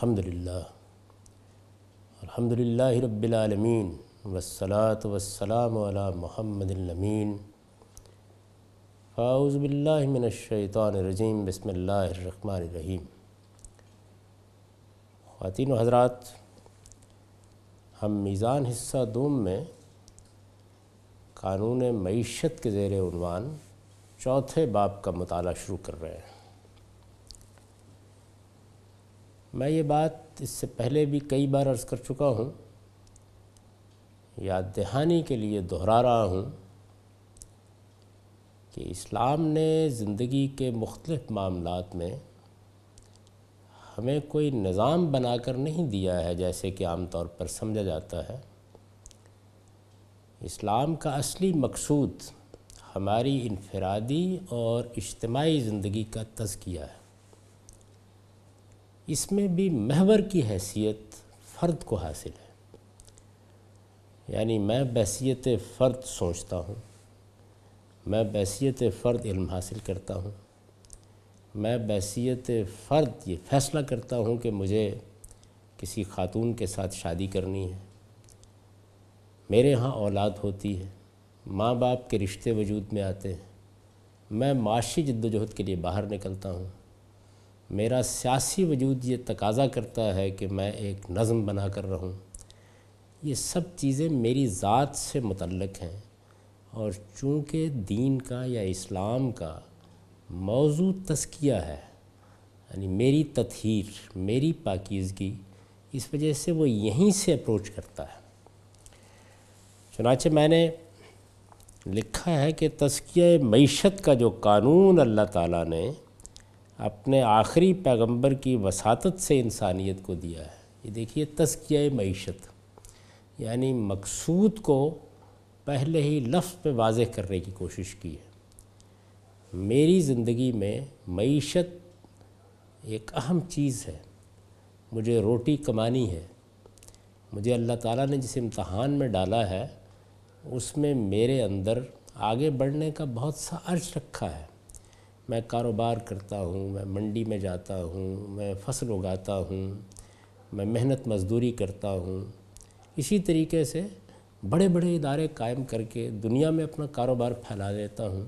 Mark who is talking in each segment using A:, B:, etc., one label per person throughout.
A: الحمدللہ رب العالمین والصلاة والسلام علی محمد الامین اعوذ باللہ من الشیطان الرجیم بسم اللہ الرحمن الرحیم۔ خواتین و حضرات، ہم میزان حصہ دوم میں قانون معیشت کے زیر عنوان چوتھے باب کا مطالعہ شروع کر رہے ہیں۔ میں یہ بات اس سے پہلے بھی کئی بار عرض کر چکا ہوں، یاد دہانی کے لیے دہرا رہا ہوں کہ اسلام نے زندگی کے مختلف معاملات میں ہمیں کوئی نظام بنا کر نہیں دیا ہے جیسے کہ عام طور پر سمجھا جاتا ہے۔ اسلام کا اصلی مقصود ہماری انفرادی اور اجتماعی زندگی کا تزکیہ ہے۔ اس میں بھی محور کی حیثیت فرد کو حاصل ہے، یعنی میں بحیثیت فرد سوچتا ہوں، میں بحیثیت فرد علم حاصل کرتا ہوں، میں بحیثیت فرد یہ فیصلہ کرتا ہوں کہ مجھے کسی خاتون کے ساتھ شادی کرنی ہے، میرے ہاں اولاد ہوتی ہے، ماں باپ کے رشتے وجود میں آتے ہیں، میں معاشی جد و جہد کے لیے باہر نکلتا ہوں، میرا سیاسی وجود یہ تقاضا کرتا ہے کہ میں ایک نظم بنا کر رہوں۔ یہ سب چیزیں میری ذات سے متعلق ہیں، اور چونکہ دین کا یا اسلام کا موضوع تزکیہ ہے، یعنی میری تطہیر، میری پاکیزگی، اس وجہ سے وہ یہیں سے اپروچ کرتا ہے۔ چنانچہ میں نے لکھا ہے کہ تزکیہ معیشت کا جو قانون اللہ تعالیٰ نے اپنے آخری پیغمبر کی وساطت سے انسانیت کو دیا ہے، یہ دیکھیے تزکیہ معیشت، یعنی مقصود کو پہلے ہی لفظ پہ واضح کرنے کی کوشش کی ہے۔ میری زندگی میں معیشت ایک اہم چیز ہے، مجھے روٹی کمانی ہے، مجھے اللہ تعالیٰ نے جس امتحان میں ڈالا ہے اس میں میرے اندر آگے بڑھنے کا بہت سا عرض رکھا ہے۔ میں کاروبار کرتا ہوں، میں منڈی میں جاتا ہوں، میں فصل اگاتا ہوں، میں محنت مزدوری کرتا ہوں، اسی طریقے سے بڑے بڑے ادارے قائم کر کے دنیا میں اپنا کاروبار پھیلا دیتا ہوں۔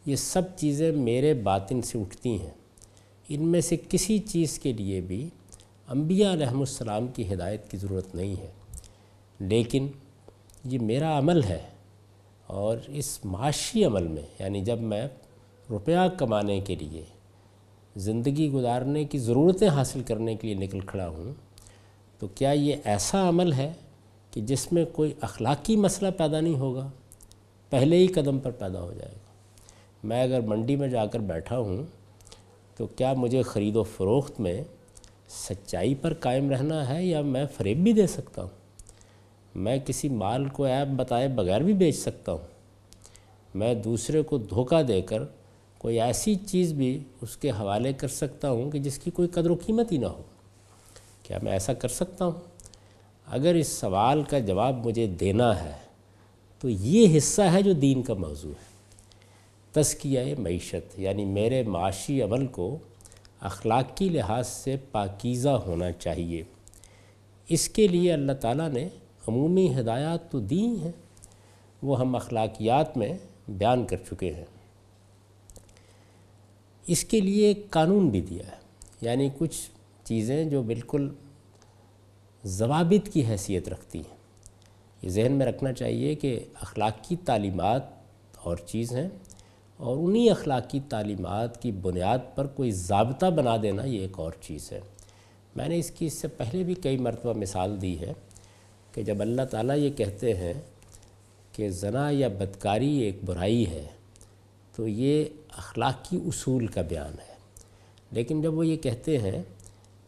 A: یہ سب چیزیں میرے باطن سے اٹھتی ہیں، ان میں سے کسی چیز کے لیے بھی انبیاء علیہم السلام کی ہدایت کی ضرورت نہیں ہے، لیکن یہ میرا عمل ہے، اور اس معاشی عمل میں، یعنی جب میں روپیہ کمانے کے لیے، زندگی گزارنے کی ضرورتیں حاصل کرنے کے لیے نکل کھڑا ہوں، تو کیا یہ ایسا عمل ہے کہ جس میں کوئی اخلاقی مسئلہ پیدا نہیں ہوگا؟ پہلے ہی قدم پر پیدا ہو جائے گا۔ میں اگر منڈی میں جا کر بیٹھا ہوں تو کیا مجھے خرید و فروخت میں سچائی پر قائم رہنا ہے، یا میں فریب بھی دے سکتا ہوں؟ میں کسی مال کو عیب بتائے بغیر بھی بیچ سکتا ہوں۔ میں دوسرے کو دھوکہ دے کر کوئی ایسی چیز بھی اس کے حوالے کر سکتا ہوں کہ جس کی کوئی قدر و قیمت ہی نہ ہو۔ کیا میں ایسا کر سکتا ہوں؟ اگر اس سوال کا جواب مجھے دینا ہے تو یہ حصہ ہے جو دین کا موضوع ہے، تزکیہ معیشت، یعنی میرے معاشی عمل کو اخلاقی لحاظ سے پاکیزہ ہونا چاہیے۔ اس کے لیے اللہ تعالیٰ نے عمومی ہدایات تو دی ہیں، وہ ہم اخلاقیات میں بیان کر چکے ہیں۔ اس کے لیے ایک قانون بھی دیا ہے، یعنی کچھ چیزیں جو بالکل ضوابط کی حیثیت رکھتی ہیں۔ یہ ذہن میں رکھنا چاہیے کہ اخلاقی تعلیمات اور چیز ہیں، اور انہی اخلاقی تعلیمات کی بنیاد پر کوئی ضابطہ بنا دینا یہ ایک اور چیز ہے۔ میں نے اس سے پہلے بھی کئی مرتبہ مثال دی ہے کہ جب اللہ تعالیٰ یہ کہتے ہیں کہ زنا یا بدکاری ایک برائی ہے، تو یہ اخلاقی اصول کا بیان ہے، لیکن جب وہ یہ کہتے ہیں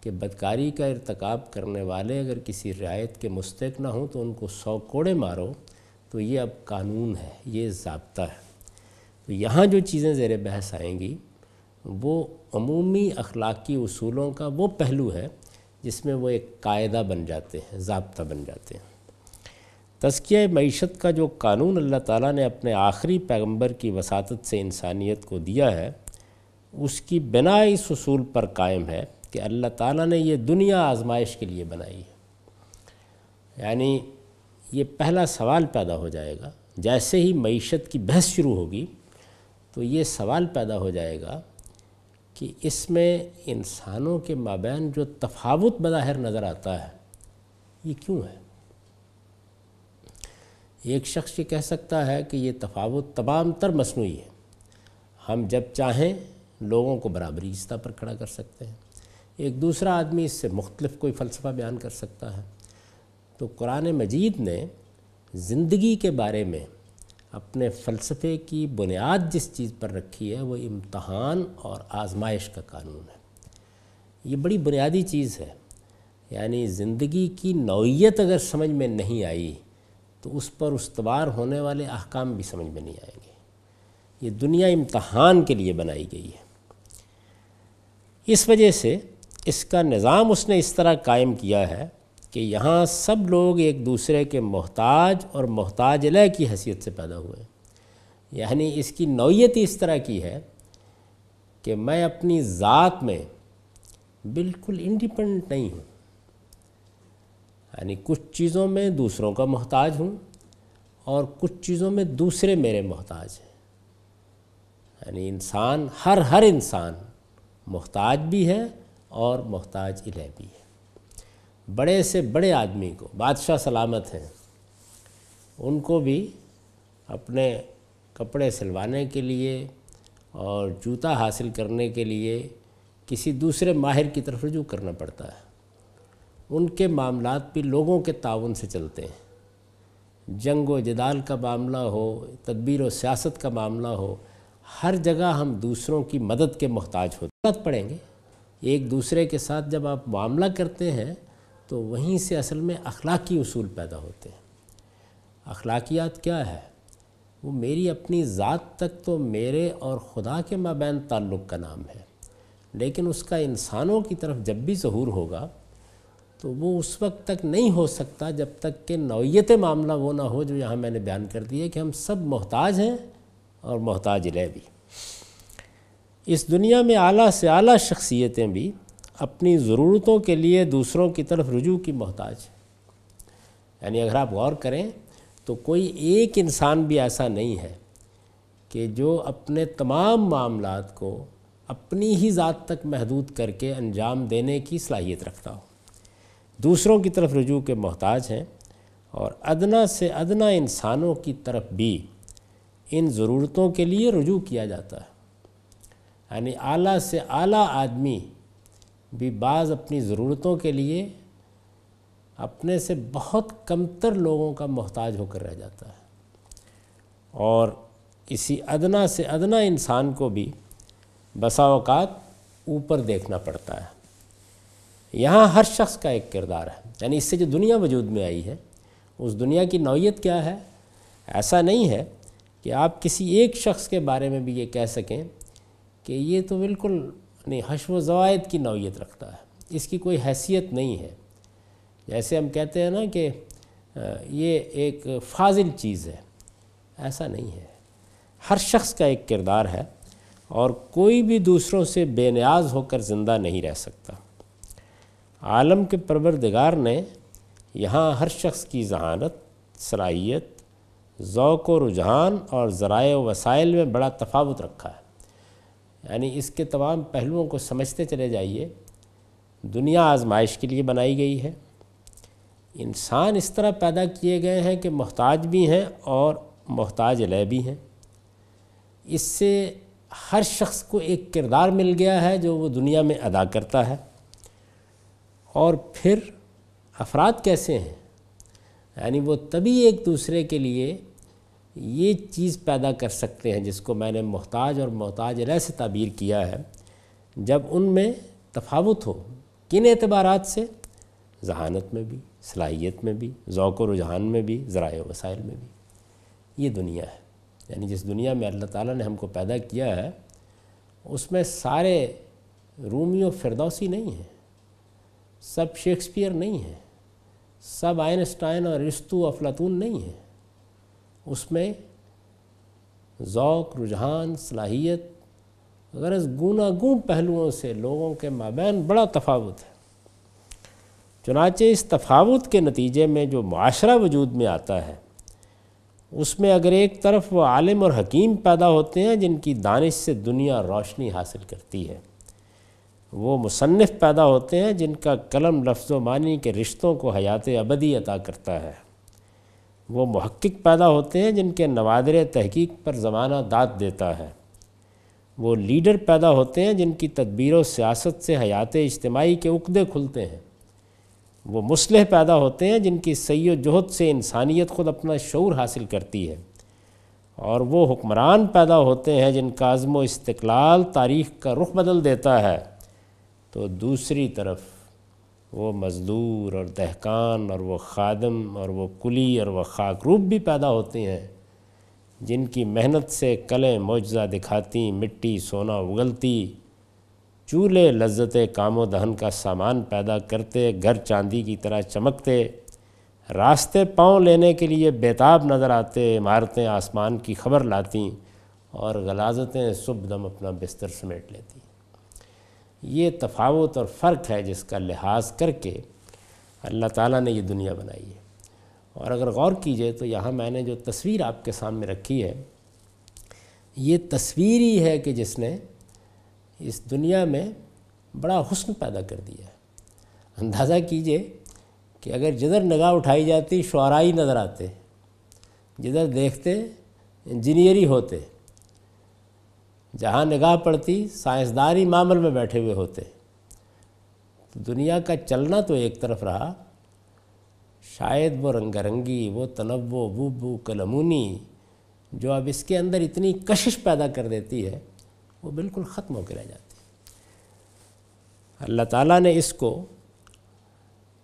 A: کہ بدکاری کا ارتکاب کرنے والے اگر کسی رعایت کے مستحق نہ ہوں تو ان کو 100 کوڑے مارو، تو یہ اب قانون ہے، یہ ضابطہ ہے۔ تو یہاں جو چیزیں زیر بحث آئیں گی وہ عمومی اخلاقی اصولوں کا وہ پہلو ہے جس میں وہ ایک قاعدہ بن جاتے ہیں، ضابطہ بن جاتے ہیں۔ تزکیہ معیشت کا جو قانون اللہ تعالیٰ نے اپنے آخری پیغمبر کی وساطت سے انسانیت کو دیا ہے، اس کی بنا اس اصول پر قائم ہے کہ اللہ تعالیٰ نے یہ دنیا آزمائش کے لیے بنائی ہے۔ یعنی یہ پہلا سوال پیدا ہو جائے گا، جیسے ہی معیشت کی بحث شروع ہوگی تو یہ سوال پیدا ہو جائے گا کہ اس میں انسانوں کے مابین جو تفاوت بظاہر نظر آتا ہے یہ کیوں ہے؟ ایک شخص یہ کہہ سکتا ہے کہ یہ تفاوت تمام تر مصنوعی ہے، ہم جب چاہیں لوگوں کو برابری سطح پر کھڑا کر سکتے ہیں۔ ایک دوسرا آدمی اس سے مختلف کوئی فلسفہ بیان کر سکتا ہے۔ تو قرآن مجید نے زندگی کے بارے میں اپنے فلسفے کی بنیاد جس چیز پر رکھی ہے وہ امتحان اور آزمائش کا قانون ہے۔ یہ بڑی بنیادی چیز ہے، یعنی زندگی کی نوعیت اگر سمجھ میں نہیں آئی تو اس پر استوار ہونے والے احکام بھی سمجھ میں نہیں آئیں گے۔ یہ دنیا امتحان کے لیے بنائی گئی ہے، اس وجہ سے اس کا نظام اس نے اس طرح قائم کیا ہے کہ یہاں سب لوگ ایک دوسرے کے محتاج اور محتاج الیہ کی حیثیت سے پیدا ہوئے ہیں۔ یعنی اس کی نوعیت اس طرح کی ہے کہ میں اپنی ذات میں بالکل انڈیپینڈنٹ نہیں ہوں، یعنی کچھ چیزوں میں دوسروں کا محتاج ہوں اور کچھ چیزوں میں دوسرے میرے محتاج ہیں۔ یعنی انسان ہر انسان محتاج بھی ہے اور محتاج الیہ بھی ہے۔ بڑے سے بڑے آدمی کو، بادشاہ سلامت ہیں، ان کو بھی اپنے کپڑے سلوانے کے لیے اور جوتا حاصل کرنے کے لیے کسی دوسرے ماہر کی طرف رجوع کرنا پڑتا ہے۔ ان کے معاملات بھی لوگوں کے تعاون سے چلتے ہیں۔ جنگ و جدال کا معاملہ ہو، تدبیر و سیاست کا معاملہ ہو، ہر جگہ ہم دوسروں کی مدد کے محتاج ہوتے پڑیں گے۔ ایک دوسرے کے ساتھ جب آپ معاملہ کرتے ہیں تو وہیں سے اصل میں اخلاقی اصول پیدا ہوتے ہیں۔ اخلاقیات کیا ہے؟ وہ میری اپنی ذات تک تو میرے اور خدا کے مابین تعلق کا نام ہے، لیکن اس کا انسانوں کی طرف جب بھی ظہور ہوگا تو وہ اس وقت تک نہیں ہو سکتا جب تک کہ نوعیت معاملہ وہ نہ ہو جو یہاں میں نے بیان کر دی ہے کہ ہم سب محتاج ہیں اور محتاج الیہ بھی۔ اس دنیا میں اعلیٰ سے اعلیٰ شخصیتیں بھی اپنی ضرورتوں کے لیے دوسروں کی طرف رجوع کی محتاج ہیں۔ یعنی اگر آپ غور کریں تو کوئی ایک انسان بھی ایسا نہیں ہے کہ جو اپنے تمام معاملات کو اپنی ہی ذات تک محدود کر کے انجام دینے کی صلاحیت رکھتا ہو۔ دوسروں کی طرف رجوع کے محتاج ہیں، اور ادنا سے ادنا انسانوں کی طرف بھی ان ضرورتوں کے لیے رجوع کیا جاتا ہے۔ یعنی اعلیٰ سے اعلیٰ آدمی بھی بعض اپنی ضرورتوں کے لیے اپنے سے بہت کمتر لوگوں کا محتاج ہو کر رہ جاتا ہے، اور اسی ادنا سے ادنا انسان کو بھی بسا اوقات اوپر دیکھنا پڑتا ہے۔ یہاں ہر شخص کا ایک کردار ہے، یعنی اس سے جو دنیا وجود میں آئی ہے اس دنیا کی نوعیت کیا ہے؟ ایسا نہیں ہے کہ آپ کسی ایک شخص کے بارے میں بھی یہ کہہ سکیں کہ یہ تو بالکل نہیں حشو و زوائد کی نوعیت رکھتا ہے، اس کی کوئی حیثیت نہیں ہے۔ جیسے ہم کہتے ہیں نا کہ یہ ایک فاضل چیز ہے، ایسا نہیں ہے۔ ہر شخص کا ایک کردار ہے اور کوئی بھی دوسروں سے بے نیاز ہو کر زندہ نہیں رہ سکتا۔ عالم کے پروردگار نے یہاں ہر شخص کی ذہانت، صلاحیت، ذوق و رجحان اور ذرائع و وسائل میں بڑا تفاوت رکھا ہے۔ یعنی اس کے تمام پہلوؤں کو سمجھتے چلے جائیے۔ دنیا آزمائش کے لیے بنائی گئی ہے۔ انسان اس طرح پیدا کیے گئے ہیں کہ محتاج بھی ہیں اور محتاج الیہ بھی ہیں۔ اس سے ہر شخص کو ایک کردار مل گیا ہے جو وہ دنیا میں ادا کرتا ہے۔ اور پھر افراد کیسے ہیں؟ یعنی وہ تبھی ایک دوسرے کے لیے یہ چیز پیدا کر سکتے ہیں جس کو میں نے محتاج اور محتاج الیہ سے تعبیر کیا ہے، جب ان میں تفاوت ہو۔ کن اعتبارات سے؟ ذہانت میں بھی، صلاحیت میں بھی، ذوق و رجحان میں بھی، ذرائع و وسائل میں بھی۔ یہ دنیا ہے، یعنی جس دنیا میں اللہ تعالیٰ نے ہم کو پیدا کیا ہے اس میں سارے رومی و فردوسی نہیں ہیں، سب شیکسپیئر نہیں ہیں، سب آئنسٹائن اور ارسطو افلاطون نہیں ہیں۔ اس میں ذوق، رجحان، صلاحیت غرض گوناگون پہلوؤں سے لوگوں کے مابین بڑا تفاوت ہے۔ چنانچہ اس تفاوت کے نتیجے میں جو معاشرہ وجود میں آتا ہے، اس میں اگر ایک طرف وہ عالم اور حکیم پیدا ہوتے ہیں جن کی دانش سے دنیا روشنی حاصل کرتی ہے، وہ مصنف پیدا ہوتے ہیں جن کا قلم لفظ و معنی کے رشتوں کو حیات ابدی عطا کرتا ہے، وہ محقق پیدا ہوتے ہیں جن کے نوادر تحقیق پر زمانہ داد دیتا ہے، وہ لیڈر پیدا ہوتے ہیں جن کی تدبیر و سیاست سے حیات اجتماعی کے عقدے کھلتے ہیں، وہ مصلح پیدا ہوتے ہیں جن کی سعی و جہد سے انسانیت خود اپنا شعور حاصل کرتی ہے، اور وہ حکمران پیدا ہوتے ہیں جن کا عزم و استقلال تاریخ کا رخ بدل دیتا ہے۔ تو دوسری طرف وہ مزدور اور دہقان اور وہ خادم اور وہ کلی اور وہ خاکروب بھی پیدا ہوتے ہیں جن کی محنت سے کلیں معجزہ دکھاتی، مٹی سونا اگلتی، چولہے لذت کام و دہن کا سامان پیدا کرتے، گھر چاندی کی طرح چمکتے، راستے پاؤں لینے کے لیے بیتاب نظر آتے، عمارتیں آسمان کی خبر لاتی اور غلاظتیں صبح دم اپنا بستر سمیٹ لیتی۔ یہ تفاوت اور فرق ہے جس کا لحاظ کر کے اللہ تعالیٰ نے یہ دنیا بنائی ہے۔ اور اگر غور کیجئے تو یہاں میں نے جو تصویر آپ کے سامنے رکھی ہے، یہ تصویر ہی ہے کہ جس نے اس دنیا میں بڑا حسن پیدا کر دیا ہے۔ اندازہ کیجئے کہ اگر جدھر نگاہ اٹھائی جاتی شعراء ہی نظر آتے، جدھر دیکھتے انجینئری ہوتے، جہاں نگاہ پڑتی سائنسدانی معمل میں بیٹھے ہوئے ہوتے۔ تو دنیا کا چلنا تو ایک طرف رہا، شاید وہ رنگ رنگی، وہ تنوع، وہ بو کلمونی جو اب اس کے اندر اتنی کشش پیدا کر دیتی ہے، وہ بالکل ختم ہو کے رہ جاتی ہے۔ اللہ تعالیٰ نے اس کو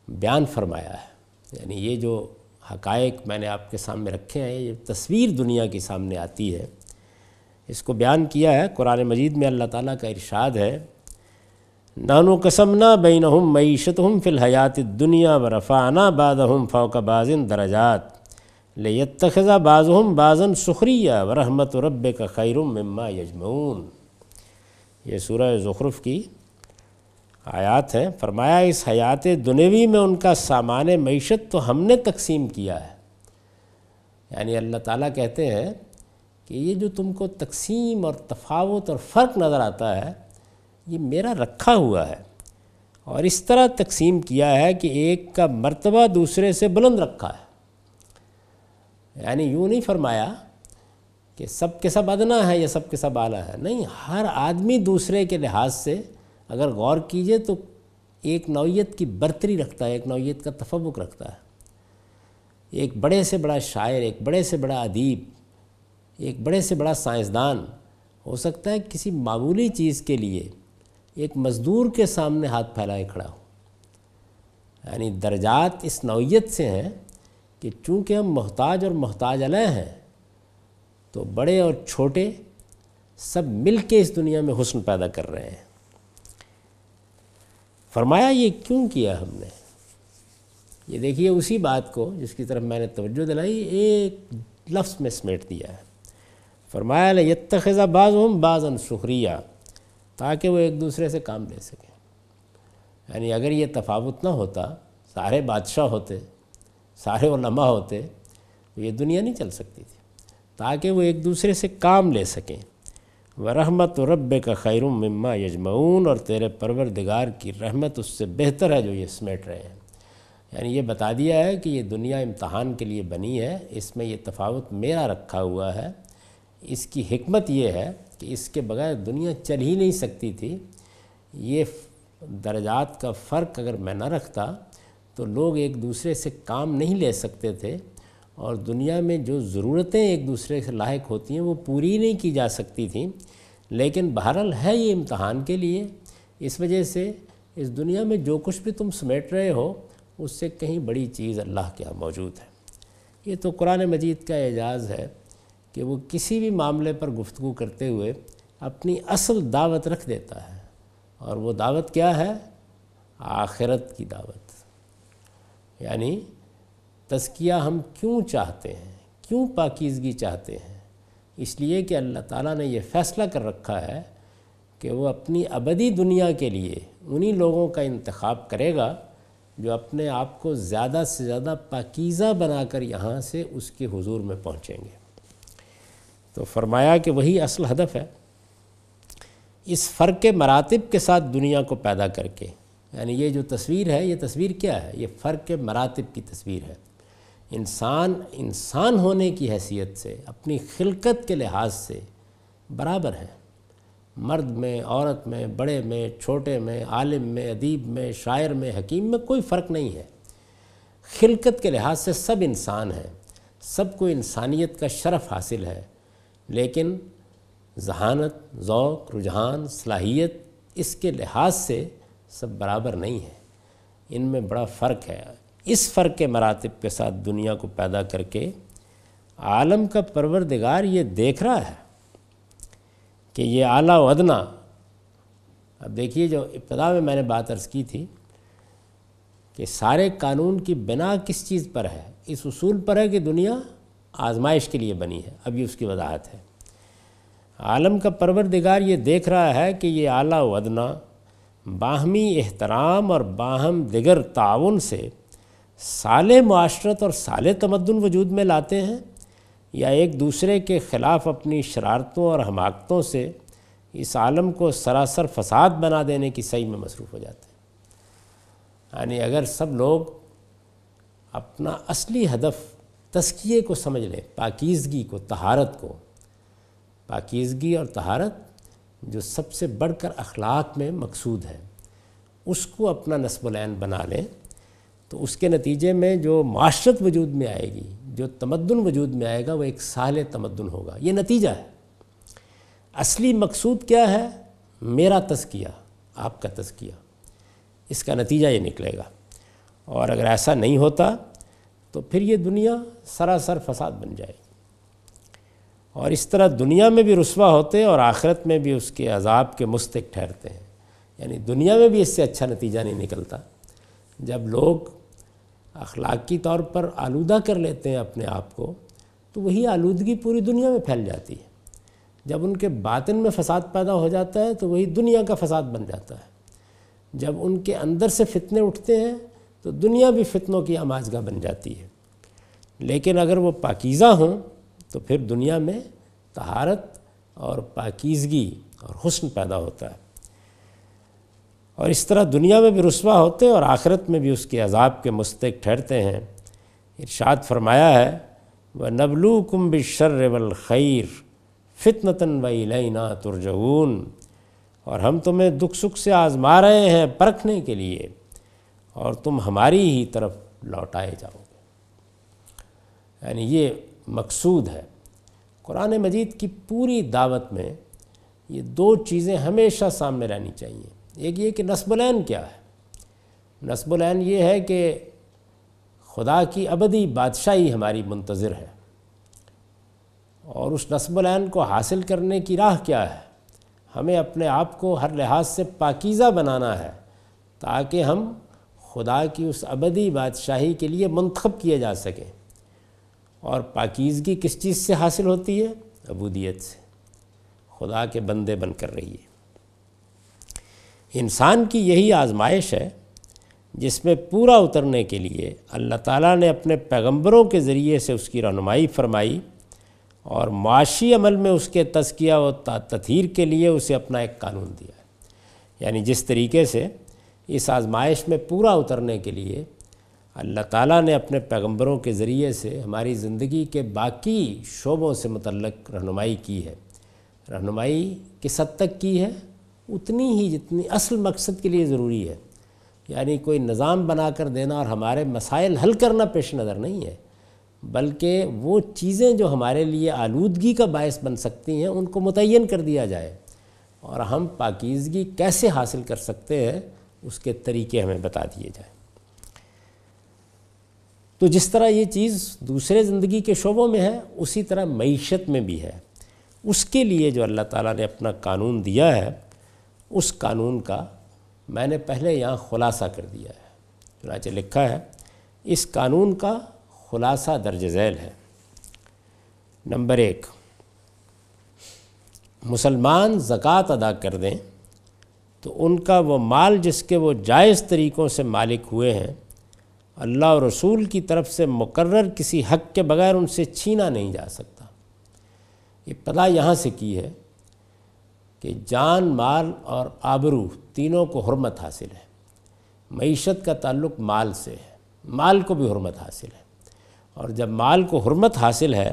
A: بیان فرمایا ہے، یعنی یہ جو حقائق میں نے آپ کے سامنے رکھے ہیں، یہ تصویر دنیا کی سامنے آتی ہے، اس کو بیان کیا ہے قرآن مجید میں۔ اللہ تعالیٰ کا ارشاد ہے، نَحْنُ قَسَمْنَا بَيْنَهُمْ مَعِيشَتَهُمْ فِي الْحَيَاةِ الدُّنْيَا وَرَفَعْنَا بَعْضَهُمْ فَوْقَ بَعْضٍ دَرَجَاتٍ لِيَتَّخِذَ بَعْضُهُمْ بَعْضًا سُخْرِيًّا وَرَحْمَةُ رَبِّكَ خَيْرٌ مِّمَّا يَجْمَعُونَ۔ یہ سورہ زخرف کی آیات ہیں۔ فرمایا اس حیات دنیوی میں ان کا سامان معیشت تو ہم نے تقسیم کیا ہے، یعنی اللہ تعالیٰ کہتے ہیں کہ یہ جو تم کو تقسیم اور تفاوت اور فرق نظر آتا ہے، یہ میرا رکھا ہوا ہے، اور اس طرح تقسیم کیا ہے کہ ایک کا مرتبہ دوسرے سے بلند رکھا ہے۔ یعنی یوں نہیں فرمایا کہ سب کے سب ادنا ہے یا سب کے سب اعلیٰ ہے، نہیں، ہر آدمی دوسرے کے لحاظ سے اگر غور کیجئے تو ایک نوعیت کی برتری رکھتا ہے، ایک نوعیت کا تفوق رکھتا ہے۔ ایک بڑے سے بڑا شاعر، ایک بڑے سے بڑا ادیب، ایک بڑے سے بڑا سائنسدان ہو سکتا ہے کسی معمولی چیز کے لیے ایک مزدور کے سامنے ہاتھ پھیلائے کھڑا ہو۔ یعنی درجات اس نوعیت سے ہیں کہ چونکہ ہم محتاج اور محتاج علیہ ہیں، تو بڑے اور چھوٹے سب مل کے اس دنیا میں حسن پیدا کر رہے ہیں۔ فرمایا یہ کیوں کیا ہم نے؟ یہ دیکھیے اسی بات کو جس کی طرف میں نے توجہ دلائی ایک لفظ میں سمیٹ دیا ہے۔ فرمایا لِيَتَّخِذَ بَعْضُهُمْ بَعْضًا سُخْرِيًّا، تاکہ وہ ایک دوسرے سے کام لے سکیں۔ یعنی اگر یہ تفاوت نہ ہوتا، سارے بادشاہ ہوتے، سارے علماء ہوتے، تو یہ دنیا نہیں چل سکتی تھی، تاکہ وہ ایک دوسرے سے کام لے سکیں۔ وَرَحْمَةُ رَبِّكَ خَيْرٌ مِّمَّا يَجْمَعُونَ، اور تیرے پروردگار کی رحمت اس سے بہتر ہے جو یہ سمیٹ رہے ہیں۔ یعنی یہ بتا دیا ہے کہ یہ دنیا امتحان کے لیے بنی ہے، اس میں یہ تفاوت میرا رکھا ہوا ہے۔ اس کی حکمت یہ ہے کہ اس کے بغیر دنیا چل ہی نہیں سکتی تھی۔ یہ درجات کا فرق اگر میں نہ رکھتا تو لوگ ایک دوسرے سے کام نہیں لے سکتے تھے، اور دنیا میں جو ضرورتیں ایک دوسرے سے لاحق ہوتی ہیں وہ پوری نہیں کی جا سکتی تھیں۔ لیکن بہرحال ہے یہ امتحان کے لیے، اس وجہ سے اس دنیا میں جو کچھ بھی تم سمیٹ رہے ہو اس سے کہیں بڑی چیز اللہ کے ہاں موجود ہے۔ یہ تو قرآن مجید کا اعجاز ہے کہ وہ کسی بھی معاملے پر گفتگو کرتے ہوئے اپنی اصل دعوت رکھ دیتا ہے، اور وہ دعوت کیا ہے؟ آخرت کی دعوت۔ یعنی تزکیہ ہم کیوں چاہتے ہیں، کیوں پاکیزگی چاہتے ہیں؟ اس لیے کہ اللہ تعالیٰ نے یہ فیصلہ کر رکھا ہے کہ وہ اپنی ابدی دنیا کے لیے انہی لوگوں کا انتخاب کرے گا جو اپنے آپ کو زیادہ سے زیادہ پاکیزہ بنا کر یہاں سے اس کے حضور میں پہنچیں گے۔ تو فرمایا کہ وہی اصل ہدف ہے، اس فرق کے مراتب کے ساتھ دنیا کو پیدا کر کے، یعنی یہ جو تصویر ہے، یہ تصویر کیا ہے؟ یہ فرق کے مراتب کی تصویر ہے۔ انسان ہونے کی حیثیت سے، اپنی خلقت کے لحاظ سے برابر ہیں، مرد میں، عورت میں، بڑے میں، چھوٹے میں، عالم میں، ادیب میں، شاعر میں، حکیم میں کوئی فرق نہیں ہے۔ خلقت کے لحاظ سے سب انسان ہیں، سب کو انسانیت کا شرف حاصل ہے، لیکن ذہانت، ذوق، رجحان، صلاحیت، اس کے لحاظ سے سب برابر نہیں ہیں، ان میں بڑا فرق ہے۔ اس فرق کے مراتب کے ساتھ دنیا کو پیدا کر کے عالم کا پروردگار یہ دیکھ رہا ہے کہ یہ اعلیٰ و ادنیٰ، اب دیکھیے جو ابتدا میں نے بات عرض کی تھی کہ سارے قانون کی بنا کس چیز پر ہے؟ اس اصول پر ہے کہ دنیا آزمائش کے لیے بنی ہے۔ اب یہ اس کی وضاحت ہے۔ عالم کا پروردگار یہ دیکھ رہا ہے کہ یہ اعلیٰ و ادنیٰ باہمی احترام اور باہم دیگر تعاون سے صالح معاشرت اور صالح تمدن وجود میں لاتے ہیں، یا ایک دوسرے کے خلاف اپنی شرارتوں اور حماقتوں سے اس عالم کو سراسر فساد بنا دینے کی سعی میں مصروف ہو جاتے ہیں۔ یعنی اگر سب لوگ اپنا اصلی ہدف تزکیے کو سمجھ لیں، پاکیزگی کو، طہارت کو، پاکیزگی اور طہارت جو سب سے بڑھ کر اخلاق میں مقصود ہے، اس کو اپنا نصب العین بنا لیں، تو اس کے نتیجے میں جو معاشرت وجود میں آئے گی، جو تمدن وجود میں آئے گا، وہ ایک صالح تمدن ہوگا۔ یہ نتیجہ ہے۔ اصلی مقصود کیا ہے؟ میرا تزکیہ، آپ کا تزکیہ، اس کا نتیجہ یہ نکلے گا۔ اور اگر ایسا نہیں ہوتا تو پھر یہ دنیا سراسر فساد بن جائے گی، اور اس طرح دنیا میں بھی رسوا ہوتے اور آخرت میں بھی اس کے عذاب کے مستحق ٹھہرتے ہیں۔ یعنی دنیا میں بھی اس سے اچھا نتیجہ نہیں نکلتا۔ جب لوگ اخلاقی طور پر آلودہ کر لیتے ہیں اپنے آپ کو، تو وہی آلودگی پوری دنیا میں پھیل جاتی ہے۔ جب ان کے باطن میں فساد پیدا ہو جاتا ہے تو وہی دنیا کا فساد بن جاتا ہے۔ جب ان کے اندر سے فتنے اٹھتے ہیں تو دنیا بھی فتنوں کی آماجگاہ بن جاتی ہے۔ لیکن اگر وہ پاکیزہ ہوں تو پھر دنیا میں طہارت اور پاکیزگی اور حسن پیدا ہوتا ہے، اور اس طرح دنیا میں بھی رسوا ہوتے اور آخرت میں بھی اس کے عذاب کے مستحق ٹھہرتے ہیں۔ ارشاد فرمایا ہے وَنَبْلُوكُمْ بِالشَّرِّ وَالْخَيْرِ فِتْنَةً وَإِلَيْنَا تُرْجَعُونَ، اور ہم تمہیں دکھ سکھ سے آزما رہے ہیں پرکھنے کے لیے، اور تم ہماری ہی طرف لوٹائے جاؤ گے۔ یعنی یہ مقصود ہے۔ قرآن مجید کی پوری دعوت میں یہ دو چیزیں ہمیشہ سامنے رہنی چاہیے۔ ایک یہ کہ نصب العین کیا ہے؟ نصب العین یہ ہے کہ خدا کی ابدی بادشاہی ہماری منتظر ہے، اور اس نصب العین کو حاصل کرنے کی راہ کیا ہے؟ ہمیں اپنے آپ کو ہر لحاظ سے پاکیزہ بنانا ہے، تاکہ ہم خدا کی اس ابدی بادشاہی کے لیے منتخب کیے جا سکیں۔ اور پاکیزگی کس چیز سے حاصل ہوتی ہے؟ عبودیت سے، خدا کے بندے بن کر رہیے۔ انسان کی یہی آزمائش ہے جس میں پورا اترنے کے لیے اللہ تعالیٰ نے اپنے پیغمبروں کے ذریعے سے اس کی رہنمائی فرمائی، اور معاشی عمل میں اس کے تزکیہ و تطہیر کے لیے اسے اپنا ایک قانون دیا ہے۔ یعنی جس طریقے سے اس آزمائش میں پورا اترنے کے لیے اللہ تعالیٰ نے اپنے پیغمبروں کے ذریعے سے ہماری زندگی کے باقی شعبوں سے متعلق رہنمائی کی ہے، رہنمائی کس حد تک کی ہے؟ اتنی ہی جتنی اصل مقصد کے لیے ضروری ہے۔ یعنی کوئی نظام بنا کر دینا اور ہمارے مسائل حل کرنا پیش نظر نہیں ہے، بلکہ وہ چیزیں جو ہمارے لیے آلودگی کا باعث بن سکتی ہیں ان کو متعین کر دیا جائے، اور ہم پاکیزگی کیسے حاصل کر سکتے ہیں اس کے طریقے ہمیں بتا دیے جائیں۔ تو جس طرح یہ چیز دوسرے زندگی کے شعبوں میں ہے، اسی طرح معیشت میں بھی ہے۔ اس کے لیے جو اللہ تعالیٰ نے اپنا قانون دیا ہے، اس قانون کا میں نے پہلے یہاں خلاصہ کر دیا ہے۔ چنانچہ لکھا ہے اس قانون کا خلاصہ درج ذیل ہے۔ نمبر 1، مسلمان زکوٰۃ ادا کر دیں تو ان کا وہ مال جس کے وہ جائز طریقوں سے مالک ہوئے ہیں اللہ اور رسول کی طرف سے مقرر کسی حق کے بغیر ان سے چھینا نہیں جا سکتا۔ یہ ابتدا یہاں سے کی ہے کہ جان، مال اور آبرو تینوں کو حرمت حاصل ہے۔ معیشت کا تعلق مال سے ہے، مال کو بھی حرمت حاصل ہے، اور جب مال کو حرمت حاصل ہے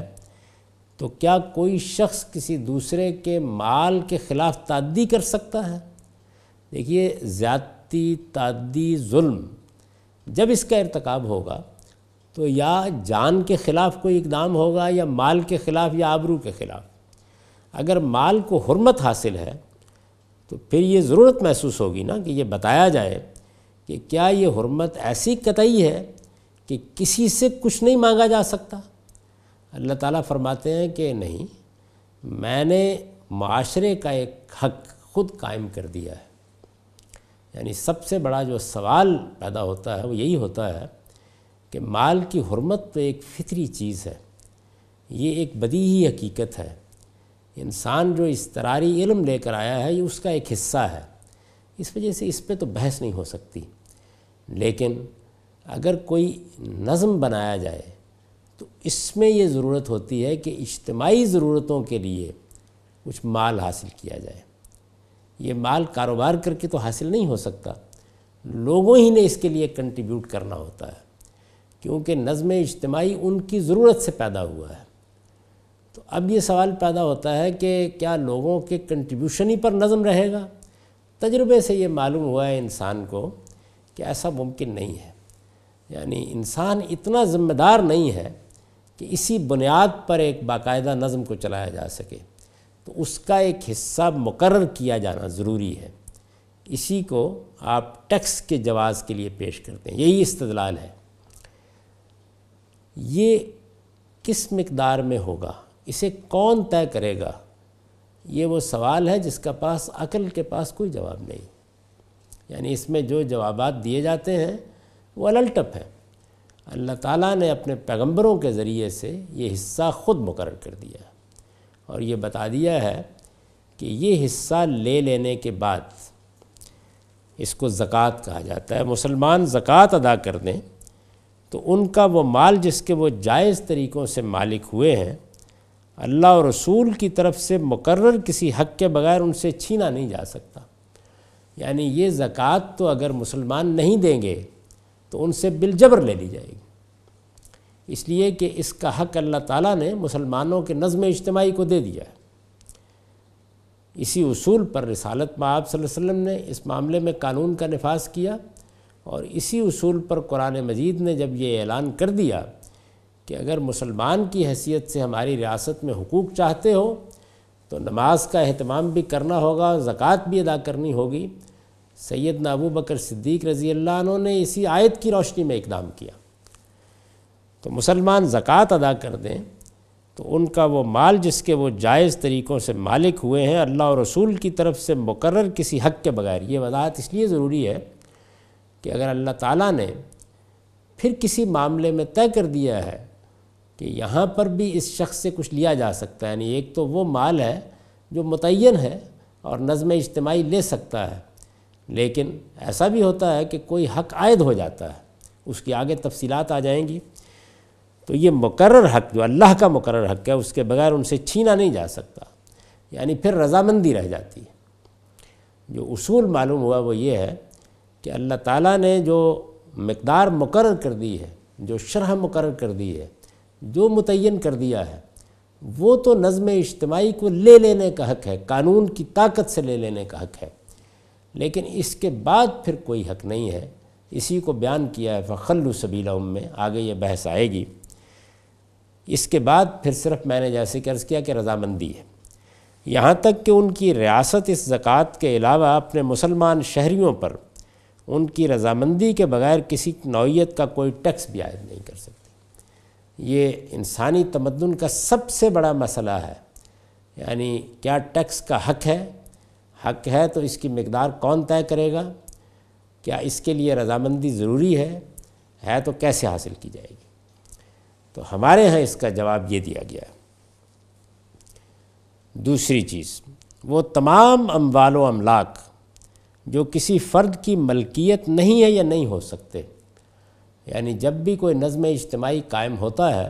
A: تو کیا کوئی شخص کسی دوسرے کے مال کے خلاف تعدی کر سکتا ہے؟ دیکھیے، زیادتی، تعدی، ظلم جب اس کا ارتکاب ہوگا تو یا جان کے خلاف کوئی اقدام ہوگا یا مال کے خلاف یا آبرو کے خلاف۔ اگر مال کو حرمت حاصل ہے تو پھر یہ ضرورت محسوس ہوگی نا کہ یہ بتایا جائے کہ کیا یہ حرمت ایسی قطعی ہے کہ کسی سے کچھ نہیں مانگا جا سکتا؟ اللہ تعالیٰ فرماتے ہیں کہ نہیں، میں نے معاشرے کا ایک حق خود قائم کر دیا ہے۔ یعنی سب سے بڑا جو سوال پیدا ہوتا ہے وہ یہی ہوتا ہے کہ مال کی حرمت تو ایک فطری چیز ہے، یہ ایک بدیہی حقیقت ہے۔ انسان جو اضطراری علم لے کر آیا ہے یہ اس کا ایک حصہ ہے، اس وجہ سے اس پہ تو بحث نہیں ہو سکتی۔ لیکن اگر کوئی نظم بنایا جائے تو اس میں یہ ضرورت ہوتی ہے کہ اجتماعی ضرورتوں کے لیے کچھ مال حاصل کیا جائے۔ یہ مال کاروبار کر کے تو حاصل نہیں ہو سکتا، لوگوں ہی نے اس کے لیے کنٹریبیوٹ کرنا ہوتا ہے، کیونکہ نظم اجتماعی ان کی ضرورت سے پیدا ہوا ہے۔ تو اب یہ سوال پیدا ہوتا ہے کہ کیا لوگوں کے کنٹریبیوشن ہی پر نظم رہے گا؟ تجربے سے یہ معلوم ہوا ہے انسان کو کہ ایسا ممکن نہیں ہے۔ یعنی انسان اتنا ذمہ دار نہیں ہے کہ اسی بنیاد پر ایک باقاعدہ نظم کو چلایا جا سکے، تو اس کا ایک حصہ مقرر کیا جانا ضروری ہے۔ اسی کو آپ ٹیکس کے جواز کے لیے پیش کرتے ہیں، یہی استدلال ہے۔ یہ کس مقدار میں ہوگا، اسے کون طے کرے گا، یہ وہ سوال ہے جس کا پاس عقل کے پاس کوئی جواب نہیں۔ یعنی اس میں جو جوابات دیے جاتے ہیں وہ الٹپ ہیں۔ اللہ تعالیٰ نے اپنے پیغمبروں کے ذریعے سے یہ حصہ خود مقرر کر دیا ہے، اور یہ بتا دیا ہے کہ یہ حصہ لے لینے کے بعد اس کو زکوٰۃ کہا جاتا ہے۔ مسلمان زکوٰۃ ادا کر دیں تو ان کا وہ مال جس کے وہ جائز طریقوں سے مالک ہوئے ہیں اللہ اور رسول کی طرف سے مقرر کسی حق کے بغیر ان سے چھینا نہیں جا سکتا۔ یعنی یہ زکوٰۃ تو اگر مسلمان نہیں دیں گے تو ان سے بالجبر لے لی جائے گی، اس لیے کہ اس کا حق اللہ تعالیٰ نے مسلمانوں کے نظم اجتماعی کو دے دیا ہے۔ اسی اصول پر رسالت مآب صلی اللہ علیہ وسلم نے اس معاملے میں قانون کا نفاذ کیا، اور اسی اصول پر قرآن مجید نے جب یہ اعلان کر دیا کہ اگر مسلمان کی حیثیت سے ہماری ریاست میں حقوق چاہتے ہو تو نماز کا اہتمام بھی کرنا ہوگا، زکوٰۃ بھی ادا کرنی ہوگی، سیدنا ابو بکر صدیق رضی اللہ عنہ نے اسی آیت کی روشنی میں اقدام کیا۔ تو مسلمان زکوٰۃ ادا کر دیں تو ان کا وہ مال جس کے وہ جائز طریقوں سے مالک ہوئے ہیں اللہ اور رسول کی طرف سے مقرر کسی حق کے بغیر۔ یہ وضاحت اس لیے ضروری ہے کہ اگر اللہ تعالیٰ نے پھر کسی معاملے میں طے کر دیا ہے کہ یہاں پر بھی اس شخص سے کچھ لیا جا سکتا ہے، یعنی ایک تو وہ مال ہے جو متعین ہے اور نظم اجتماعی لے سکتا ہے، لیکن ایسا بھی ہوتا ہے کہ کوئی حق عائد ہو جاتا ہے، اس کی آگے تفصیلات آ جائیں گی۔ تو یہ مقرر حق جو اللہ کا مقرر حق ہے اس کے بغیر ان سے چھینا نہیں جا سکتا، یعنی پھر رضامندی رہ جاتی ہے۔ جو اصول معلوم ہوا وہ یہ ہے کہ اللہ تعالیٰ نے جو مقدار مقرر کر دی ہے، جو شرح مقرر کر دی ہے، جو متعین کر دیا ہے، وہ تو نظم اجتماعی کو لے لینے کا حق ہے، قانون کی طاقت سے لے لینے کا حق ہے، لیکن اس کے بعد پھر کوئی حق نہیں ہے۔ اسی کو بیان کیا ہے فخلوا سبیلہم میں، آگے یہ بحث آئے گی۔ اس کے بعد پھر صرف میں نے جیسے کہ عرض کیا کہ رضامندی ہے، یہاں تک کہ ان کی ریاست اس زکوٰۃ کے علاوہ اپنے مسلمان شہریوں پر ان کی رضامندی کے بغیر کسی نوعیت کا کوئی ٹیکس بھی عائد نہیں کر سکتی۔ یہ انسانی تمدن کا سب سے بڑا مسئلہ ہے، یعنی کیا ٹیکس کا حق ہے تو اس کی مقدار کون طے کرے گا، کیا اس کے لیے رضامندی ضروری ہے تو کیسے حاصل کی جائے گی؟ تو ہمارے ہاں اس کا جواب یہ دیا گیا ہے۔ دوسری چیز، وہ تمام اموال و املاک جو کسی فرد کی ملکیت نہیں ہے یا نہیں ہو سکتے۔ یعنی جب بھی کوئی نظم اجتماعی قائم ہوتا ہے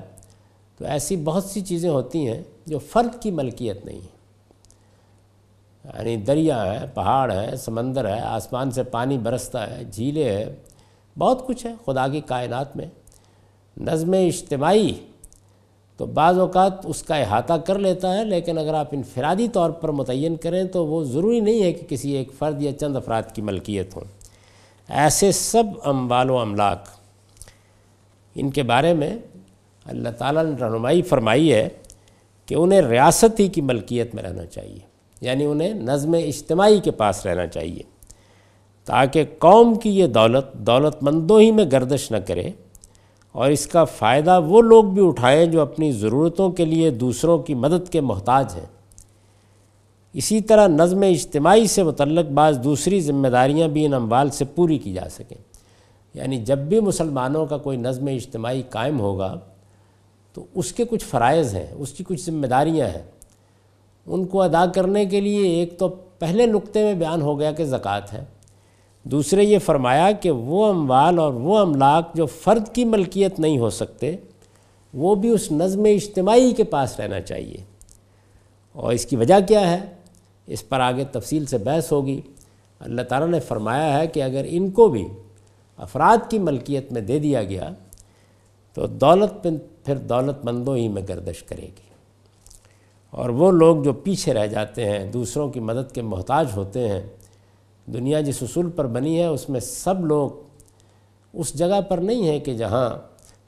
A: تو ایسی بہت سی چیزیں ہوتی ہیں جو فرد کی ملکیت نہیں ہے۔ یعنی دریا ہے، پہاڑ ہے، سمندر ہے، آسمان سے پانی برستا ہے، جھیلیں ہیں، بہت کچھ ہے خدا کی کائنات میں۔ نظم اجتماعی تو بعض اوقات اس کا احاطہ کر لیتا ہے، لیکن اگر آپ انفرادی طور پر متعین کریں تو وہ ضروری نہیں ہے کہ کسی ایک فرد یا چند افراد کی ملکیت ہوں۔ ایسے سب اموال و املاک، ان کے بارے میں اللہ تعالیٰ نے رہنمائی فرمائی ہے کہ انہیں ریاست ہی کی ملکیت میں رہنا چاہیے، یعنی انہیں نظم اجتماعی کے پاس رہنا چاہیے، تاکہ قوم کی یہ دولت مندوں ہی میں گردش نہ کرے، اور اس کا فائدہ وہ لوگ بھی اٹھائیں جو اپنی ضرورتوں کے لیے دوسروں کی مدد کے محتاج ہیں۔ اسی طرح نظم اجتماعی سے متعلق بعض دوسری ذمہ داریاں بھی ان اموال سے پوری کی جا سکیں۔ یعنی جب بھی مسلمانوں کا کوئی نظم اجتماعی قائم ہوگا تو اس کے کچھ فرائض ہیں، اس کی کچھ ذمہ داریاں ہیں، ان کو ادا کرنے کے لیے ایک تو پہلے نقطے میں بیان ہو گیا کہ زکوٰۃ ہے، دوسرے یہ فرمایا کہ وہ اموال اور وہ املاک جو فرد کی ملکیت نہیں ہو سکتے وہ بھی اس نظم اجتماعی کے پاس رہنا چاہیے۔ اور اس کی وجہ کیا ہے، اس پر آگے تفصیل سے بحث ہوگی۔ اللہ تعالیٰ نے فرمایا ہے کہ اگر ان کو بھی افراد کی ملکیت میں دے دیا گیا تو دولت پھر دولت مندوں ہی میں گردش کرے گی، اور وہ لوگ جو پیچھے رہ جاتے ہیں، دوسروں کی مدد کے محتاج ہوتے ہیں، دنیا جس اصول پر بنی ہے اس میں سب لوگ اس جگہ پر نہیں ہیں کہ جہاں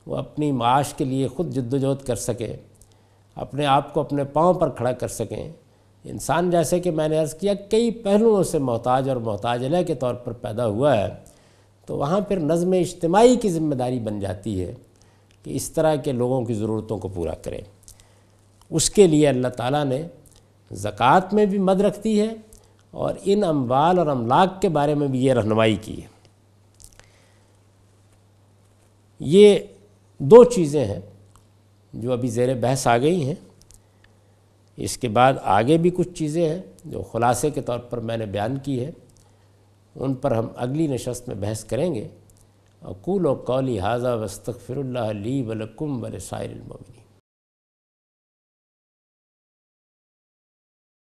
A: وہ اپنی معاش کے لیے خود جدوجہد کر سکیں، اپنے آپ کو اپنے پاؤں پر کھڑا کر سکیں۔ انسان جیسے کہ میں نے عرض کیا کئی پہلوؤں سے محتاج اور محتاج علیہ کے طور پر پیدا ہوا ہے، تو وہاں پھر نظم اجتماعی کی ذمہ داری بن جاتی ہے کہ اس طرح کے لوگوں کی ضرورتوں کو پورا کرے۔ اس کے لیے اللہ تعالیٰ نے زکوٰۃ میں بھی مد رکھ دی ہے اور ان اموال اور املاک کے بارے میں بھی یہ رہنمائی کی ہے۔ یہ دو چیزیں ہیں جو ابھی زیر بحث آ گئی ہیں، اس کے بعد آگے بھی کچھ چیزیں ہیں جو خلاصے کے طور پر میں نے بیان کی ہے، ان پر ہم اگلی نشست میں بحث کریں گے۔ اقول قولی ھذا واستغفر اللہ لی ولکم ولسائر المؤمنین۔